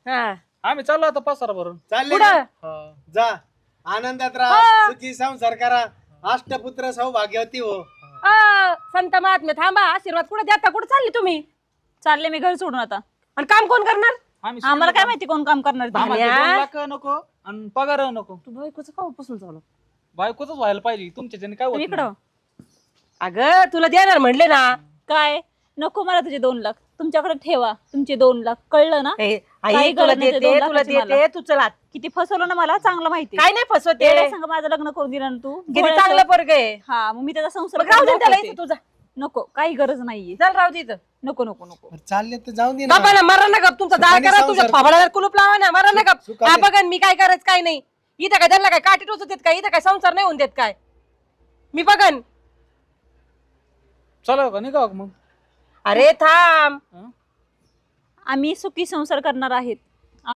हा आम्ही चाललो आता पसारा भरून. चालले पुढं का? जा आनंदात राहा, सुखी संसार करा, अष्टपुत्र सौभाग्यवती हो. संत महात्मे थांबा, आशीर्वाद कुठे द्या, कुठे चालली तुम्ही? चालले मी घर सोडून आता. आणि काम कोण करणार? आम्ही आम्हाला काय माहिती कोण काम करणार ते. आम्हाला ते भाम्या. 2 लाख नको आणि पगार नको. तू बायकोचं का पसंत झालं? बायकोच व्हायला पाहिजे तुमच्या ज्याने काय होत तुम्ही इकडं अगं तुला देणार म्हणले ना. काय नको मला तुझे 2 लाख तुमच्याकडे ठेवा. तुमचे 2 लाख कळलं ना? ए, काही आई तुला गरज नाही ते देते 2 तुला लाखाची देते मला. तू चला. किती फसवलं ना मला चांगलं माहिती. काय नाही फसवते. त्याला सांग माझं लग्न करून दिलं ना तू. किती चांगलं पोरग आहे. हा मग मी त्याचा संसार मग राहू दे करून त्याला दाखवते. इथं तुझा. नको काही गरज नाहीये. चल राहू दे इथं. नको नको नको. चालले तर जाऊन दे ना. बाबा ना मरा ना गप, तुमचा दार सुखाने करा, तुझ्या संसार. फाबडाला कुलूप लावा ना, मरा ना गप. सुखाने. हा बघा मी काय करायचं काय नाही. इथं काय त्यांना काय काठी टोचत देत काय? इथं काय संसार नाही होऊन देत काय? मी बघन. चला का निघा मग. अरे थांब. आम्ही सुखी संसार करणार आहेत.